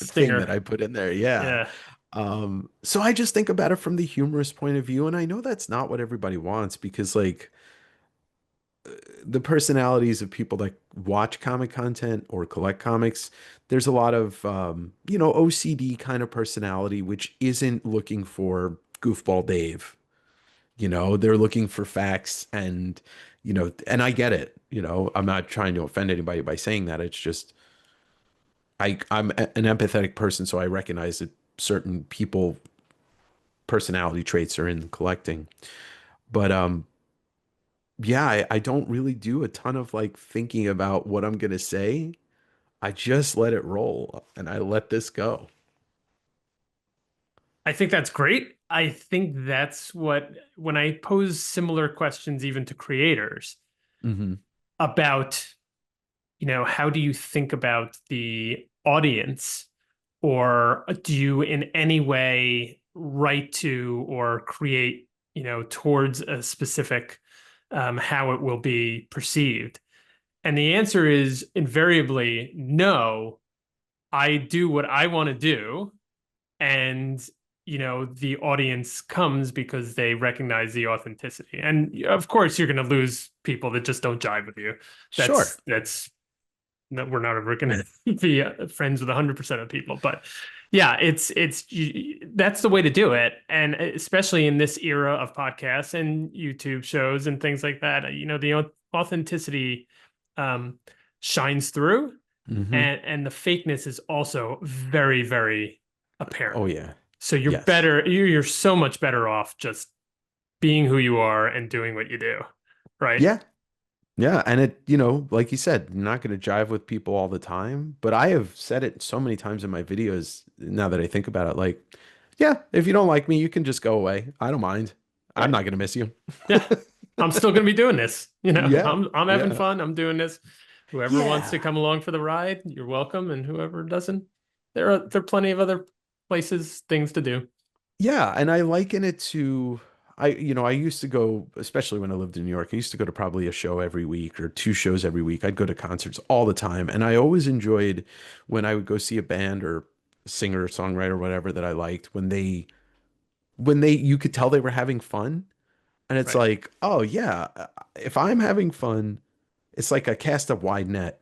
thing that Stinger. I put in there. Yeah. Yeah. So I just think about it from the humorous point of view, and I know that's not what everybody wants because like the personalities of people that watch comic content or collect comics, there's a lot of OCD kind of personality which isn't looking for goofball Dave. They're looking for facts and I get it. I'm not trying to offend anybody by saying that. It's just an empathetic person, so I recognize that certain people personality traits are in collecting. But yeah, I don't really do a ton of like thinking about what I'm gonna say. I just let it roll and I let this go. I think that's great. I think that's what, when I pose similar questions even to creators Hmm. about, how do you think about the audience? Or do you in any way write to or create, towards a specific how it will be perceived? And the answer is invariably no. I do what I want to do, and the audience comes because they recognize the authenticity. And of course, you're going to lose people that just don't jive with you. Sure. That's no, we're not ever going to be friends with 100% of people, but yeah, that's the way to do it. And especially in this era of podcasts and YouTube shows and things like that, the authenticity um, shines through, Hmm. and the fakeness is also very, very apparent. Oh yeah. So Yes. you're so much better off just being who you are and doing what you do, right? Yeah. Yeah. And like you said, you're not going to jive with people all the time. But I have said it so many times in my videos now that I think about it. Like, yeah, if you don't like me, you can just go away. I don't mind. I'm Right. not going to miss you. Yeah. I'm still going to be doing this. Yeah. I'm having Yeah. fun. I'm doing this. Whoever wants to Yeah. come along for the ride, you're welcome. And whoever doesn't, there are plenty of other places, things to do. Yeah, and I liken it to I used to go, especially when I lived in New York, I used to go to probably a show every week or two shows every week. I'd go to concerts all the time, and I always enjoyed when I would go see a band or singer or songwriter, whatever that I liked, when they you could tell they were having fun. And it's Right. like, oh yeah, if I'm having fun, it's like a cast a wide net.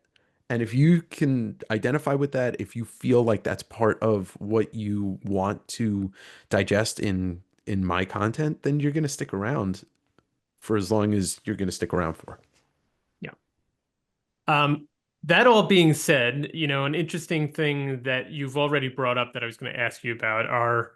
And if you can identify with that, if you feel like that's part of what you want to digest in my content, then you're going to stick around for as long as you're going to stick around for. Yeah. That all being said, an interesting thing that you've already brought up that I was going to ask you about are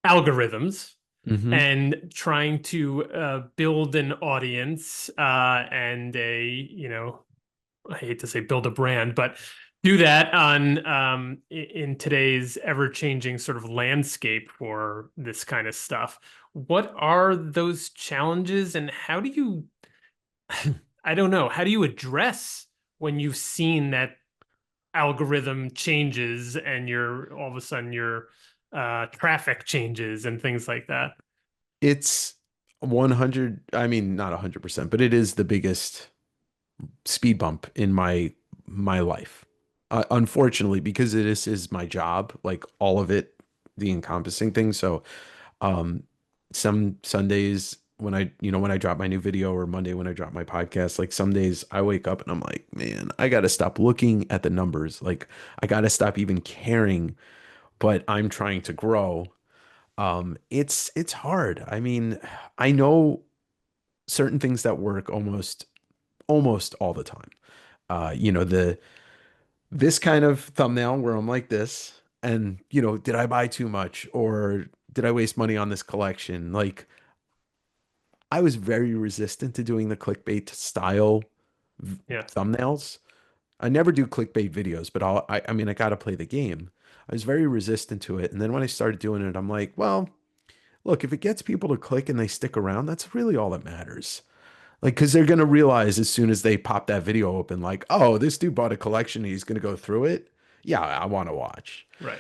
algorithms Hmm. and trying to build an audience and I hate to say build a brand, but do that on in today's ever-changing sort of landscape for this kind of stuff. What are those challenges, and how do you, I don't know, how do you address when you've seen that algorithm changes and your all of a sudden your traffic changes and things like that? It's 100, I mean, not 100%, but it is the biggest speed bump in my life. Unfortunately, because this is my job, like all of it, the encompassing thing. So, um, some Sundays when I drop my new video or Monday when I drop my podcast, like some days I wake up and I'm like, man, I got to stop looking at the numbers. Like I got to stop even caring, but I'm trying to grow. It's hard. I mean, I know certain things that work almost all the time. The this kind of thumbnail where I'm like this, and did I buy too much or did I waste money on this collection? Like I was very resistant to doing the clickbait style Yeah. thumbnails. I never do clickbait videos, but I mean I gotta play the game. I was very resistant to it, and then when I started doing it, I'm like, well, look, if it gets people to click and they stick around, that's really all that matters. Like, because they're gonna realize as soon as they pop that video open, like, oh, this dude bought a collection, he's gonna go through it. Yeah, I want to watch. Right.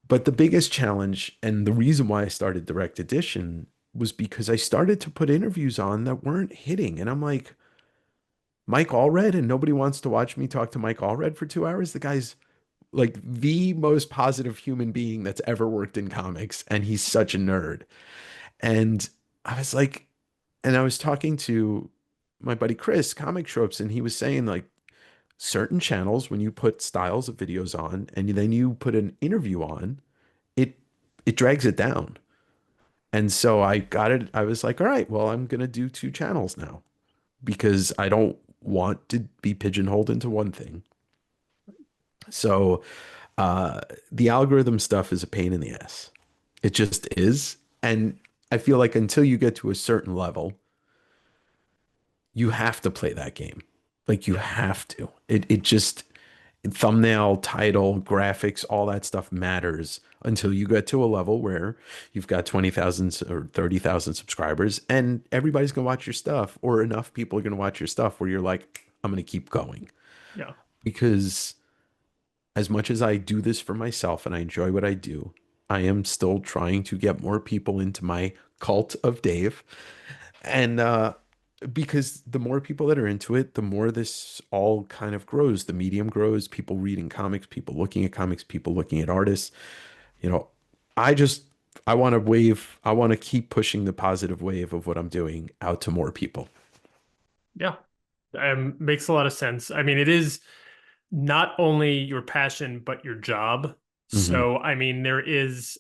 But the biggest challenge and the reason why I started direct edition was because I started to put interviews on that weren't hitting. And I'm like, Mike Allred, and nobody wants to watch me talk to Mike Allred for 2 hours. The guy's like the most positive human being that's ever worked in comics, and he's such a nerd. And I was like, and I was talking to my buddy Chris, Comic Tropes, and he was saying like certain channels, when you put styles of videos on and then you put an interview on, it it drags it down. And so I got it. I was like, all right, well, I'm gonna do two channels now because I don't want to be pigeonholed into one thing. So uh the algorithm stuff is a pain in the ass. It just is. And I feel like until you get to a certain level, you have to play that game. Like you Yeah. have to. It just thumbnail, title, graphics, all that stuff matters until you get to a level where you've got 20,000 or 30,000 subscribers and everybody's going to watch your stuff, or enough people are going to watch your stuff where you're like, I'm going to keep going. Yeah. Because as much as I do this for myself and I enjoy what I do, I am still trying to get more people into my cult of Dave. And because the more people that are into it, the more this all kind of grows. The medium grows, people reading comics, people looking at comics, people looking at artists. You know, I just I want to keep pushing the positive wave of what I'm doing out to more people. Yeah. Makes a lot of sense. I mean, it is not only your passion, but your job. Hmm. So, I mean,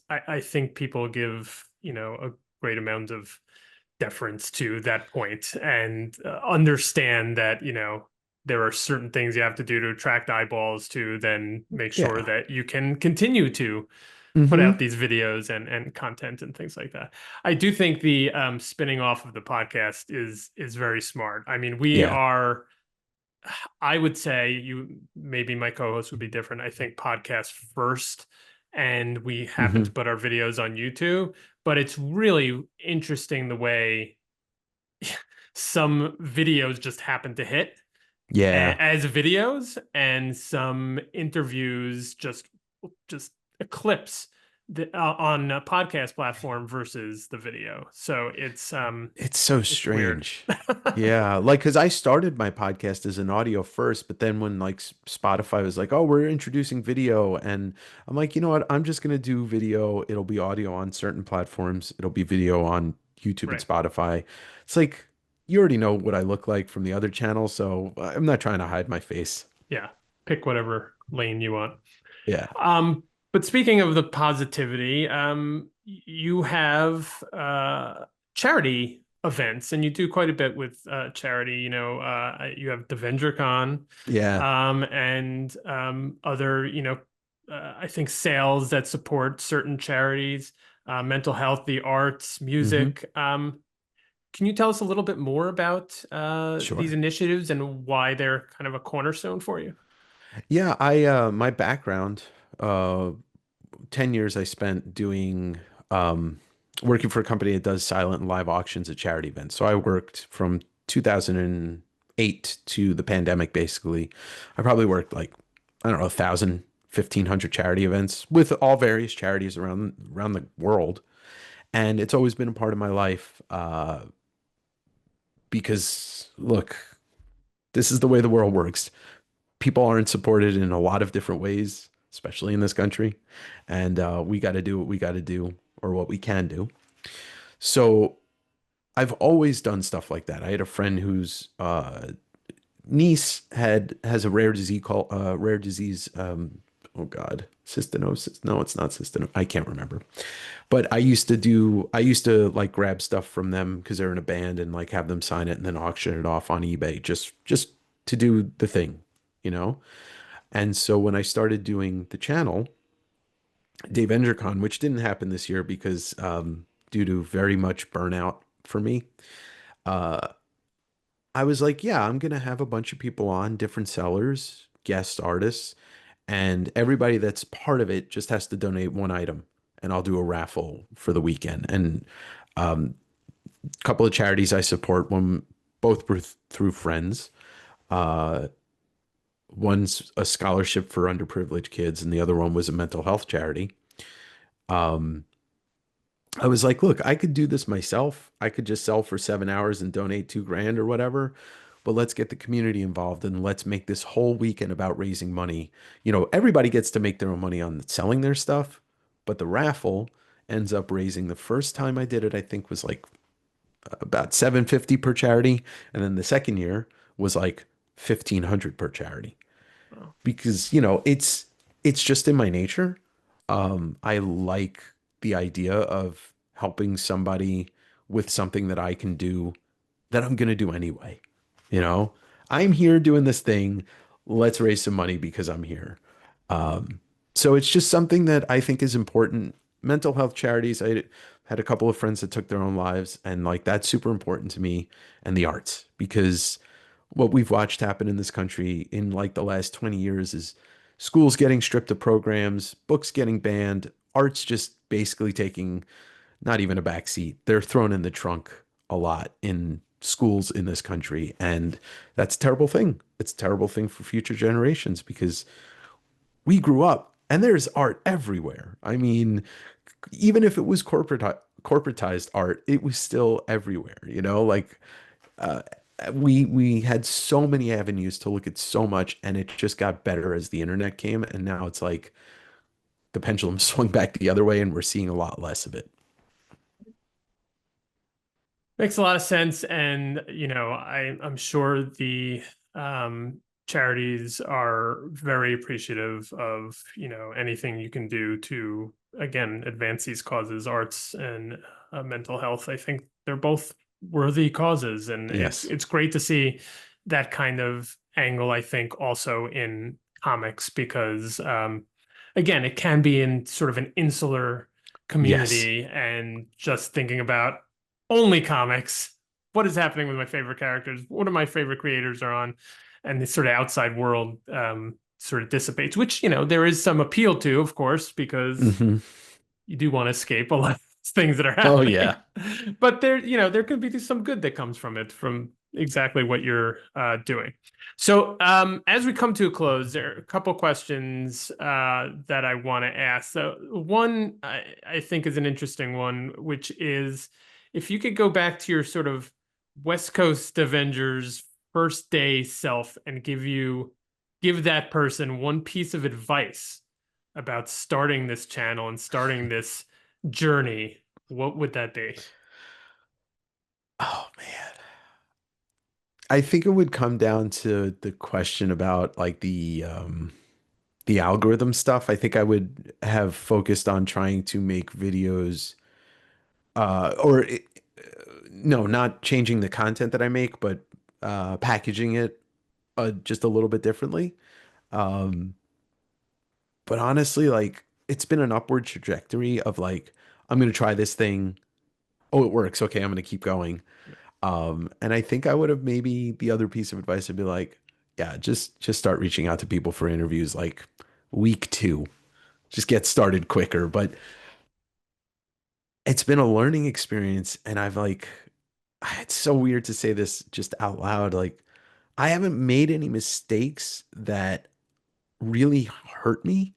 I think people give, a great amount of deference to that point and understand that, there are certain things you have to do to attract eyeballs to then make sure Yeah. that you can continue to put out Hmm. these videos and content and things like that. I do think the spinning off of the podcast is very smart. I mean, we Yeah. are, I would say you maybe my co-host would be different. I think podcast first, and we happen to Hmm. put our videos on YouTube, but it's really interesting the way some videos just happen to hit Yeah. as videos and some interviews just eclipse on a podcast platform versus the video. So It's so it's weird. strange. Yeah, like because I started my podcast as an audio first, but then when like Spotify was like, "Oh, we're introducing video," and I'm like, you know what? I'm just gonna do video. It'll be audio on certain platforms. It'll be video on YouTube and Right. Spotify. It's like you already know what I look like from the other channel, so I'm not trying to hide my face. Yeah. Pick whatever lane you want. Yeah, Um, but speaking of the positivity, you have charity events, and you do quite a bit with charity. You have DavengerCon, yeah. and other, I think sales that support certain charities, mental health, the arts, Hmm. music. Can you tell us a little bit more about these Sure. initiatives and why they're kind of a cornerstone for you? Yeah, I my background, uh 10 years I spent doing um, working for a company that does silent and live auctions at charity events. So I worked from 2008 to the pandemic, basically. I probably worked like, I don't know, 1,000, 1,500 charity events with all various charities around the world. And it's always been a part of my life because, look, this is the way the world works. People aren't supported in a lot of different ways, especially in this country. And we got to do what we got to do or what we can do. So I've always done stuff like that. I had a friend whose niece has a rare disease. Oh God, cystinosis. No, it's not cystinosis. I can't remember. But I used to like grab stuff from them because they're in a band and like have them sign it and then auction it off on eBay just to do the thing, you know? And so when I started doing the channel, Dave Con, which didn't happen this year because due to very much burnout for me, uh, I was like, yeah, I'm gonna have a bunch of people on, different sellers, guest artists, and everybody that's part of it just has to donate one item, and I'll do a raffle for the weekend. And a couple of charities I support, one both were through friends. Uh, One's a scholarship for underprivileged kids, and the other one was a mental health charity. Um, I was like, look, I could do this myself. I could just sell for 7 hours and donate 2 grand or whatever. But let's get the community involved and let's make this whole weekend about raising money. You know, everybody gets to make their own money on selling their stuff, but the raffle ends up raising the first time I did it, I think was like about 750 per charity. And then the second year was like 1,500 per charity Oh, because it's just in my nature. I like the idea of helping somebody with something that I can do that I'm gonna do anyway. You know, I'm here doing this thing. Let's raise some money because I'm here. Um, so it's just something that I think is important. Mental health charities. I had a couple of friends that took their own lives, and like that's super important to me. And the arts, because what we've watched happen in this country in like the last 20 years is schools getting stripped of programs, books getting banned, art's just basically taking not even a back seat. They're thrown in the trunk a lot in schools in this country. And that's a terrible thing. It's a terrible thing for future generations because we grew up and there's art everywhere. I mean, even if it was corporatized art, it was still everywhere, you know, like uh, we had so many avenues to look at so much, and it just got better as the internet came, and now it's like the pendulum swung back the other way and we're seeing a lot less of it. Makes a lot of sense. And, I'm sure the charities are very appreciative of, anything you can do to, again, advance these causes, arts and mental health. I think they're both worthy causes. And Yes. it's great to see that kind of angle, I think, also in comics, because, again, it can be in sort of an insular Yes. community and just thinking about only comics. What is happening with my favorite characters? What are my favorite creators are on? And this sort of outside world sort of dissipates, which, there is some appeal to, of course, because Hmm. you do want to escape a lot of things that are Oh yeah. happening. But there could be some good that comes from it, from exactly what you're doing. So as we come to a close, there are a couple questions that I want to ask. So one I think is an interesting one, which is if you could go back to your sort of West Coast Avengers first day self and give that person one piece of advice about starting this channel and starting this journey, what would that be? Oh man. I think it would come down to the question about like the algorithm stuff. I think I would have focused on trying to make videos or no, not changing the content that I make, but packaging it just a little bit differently. Um, but honestly, like it's been an upward trajectory of like I'm gonna try this thing. Oh, it works. Okay, I'm gonna keep going. And I think I would have maybe the other piece of advice would be like, yeah, just start reaching out to people for interviews like week two. Just get started quicker. But it's been a learning experience, and I've like it's so weird to say this just out loud. Like I haven't made any mistakes that really hurt me.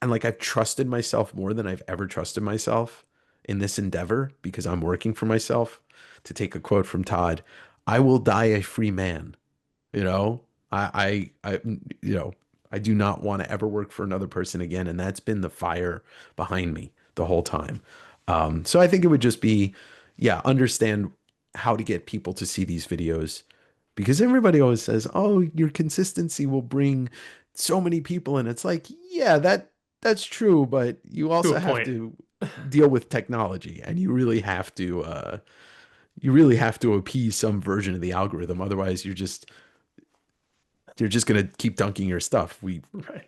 And like I've trusted myself more than I've ever trusted myself in this endeavor because I'm working for myself. To take a quote from Todd, I will die a free man. You know, you know, I do not want to ever work for another person again. And that's been the fire behind me the whole time. So I think it would just be, yeah, understand how to get people to see these videos because everybody always says, oh, your consistency will bring so many people in. It's like, yeah, that's true, but you To a also have point. to deal with technology and you really have to appease some version of the algorithm. Otherwise, you're just going to keep dunking your stuff. Right.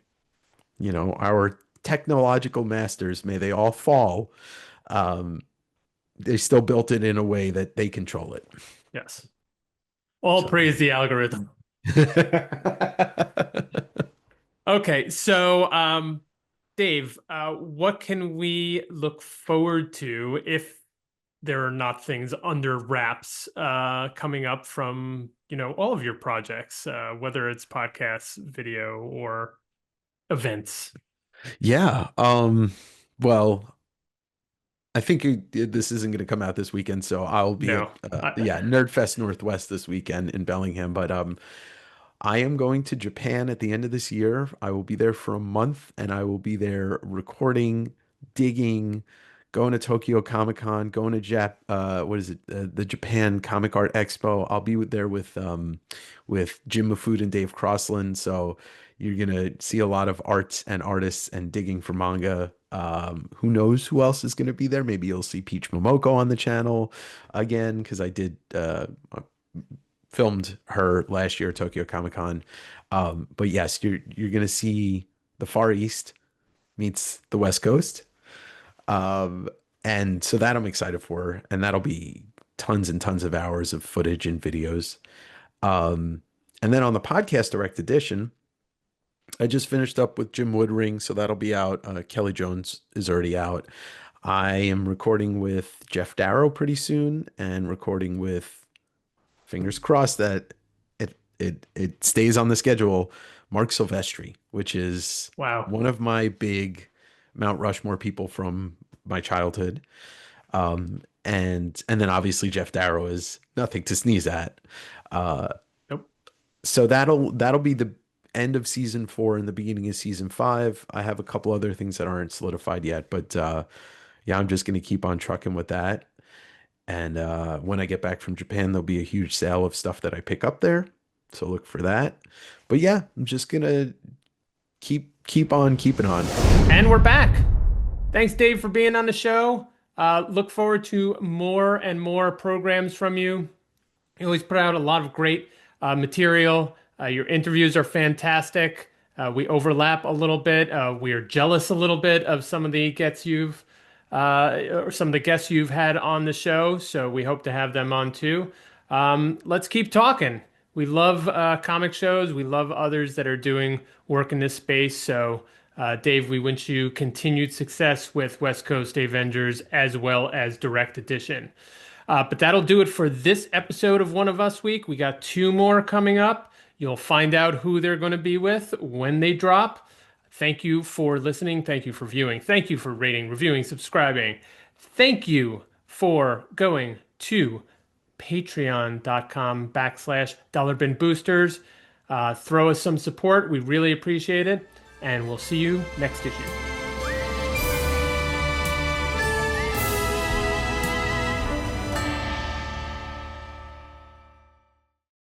Our technological masters, may they all fall. Um, they still built it in a way that they control it. Yes. All So, praise the algorithm. Okay, so Dave, what can we look forward to if there are not things under wraps coming up from, all of your projects, whether it's podcasts, video, or events? yeah. Well, I think this isn't going to come out this weekend, so I'll be at No. I, yeah, Nerdfest Northwest this weekend in Bellingham. But I am going to Japan at the end of this year. I will be there for a month and I will be there recording, digging, going to Tokyo Comic Con, going to what is it? The Japan Comic Art Expo. I'll be there with Jim Mafood and Dave Crossland. So you're gonna see a lot of arts and artists and digging for manga. Who knows who else is gonna be there? Maybe you'll see Peach Momoko on the channel again because I did filmed her last year at Tokyo Comic Con. But yes, you're gonna see the Far East meets the West Coast. Um, and so that I'm excited for, and that'll be tons and tons of hours of footage and videos. Um, and then on the podcast direct edition, I just finished up with Jim Woodring, so that'll be out. Kelly Jones is already out. I am recording with Jeff Darrow pretty soon, and recording with, fingers crossed that it stays on the schedule, Mark Silvestri, which is Wow. one of my big Mount Rushmore people from my childhood. And then obviously Jeff Darrow is nothing to sneeze at. Uh, Nope. so that'll be the end of season 4 and the beginning of season 5. I have a couple other things that aren't solidified yet, but yeah, I'm just gonna keep on trucking with that. And when I get back from Japan, there'll be a huge sale of stuff that I pick up there. So look for that. But yeah, I'm just gonna keep on keeping on. And we're back. Thanks, Dave, for being on the show. Look forward to more and more programs from you. You always put out a lot of great material. Your interviews are fantastic. We overlap a little bit. We are jealous a little bit of some of the or some of the guests you've had on the show. So we hope to have them on too. Let's keep talking. We love comic shows. We love others that are doing work in this space. So, Dave, we wish you continued success with West Coast Davengers as well as Direct Edition. But that'll do it for this episode of One of Us Week. We got 2 more coming up. You'll find out who they're going to be with when they drop. Thank you for listening. Thank you for viewing. Thank you for rating, reviewing, subscribing. Thank you for going to patreon.com/dollar bin boosters. Throw us some support. We really appreciate it. And we'll see you next issue.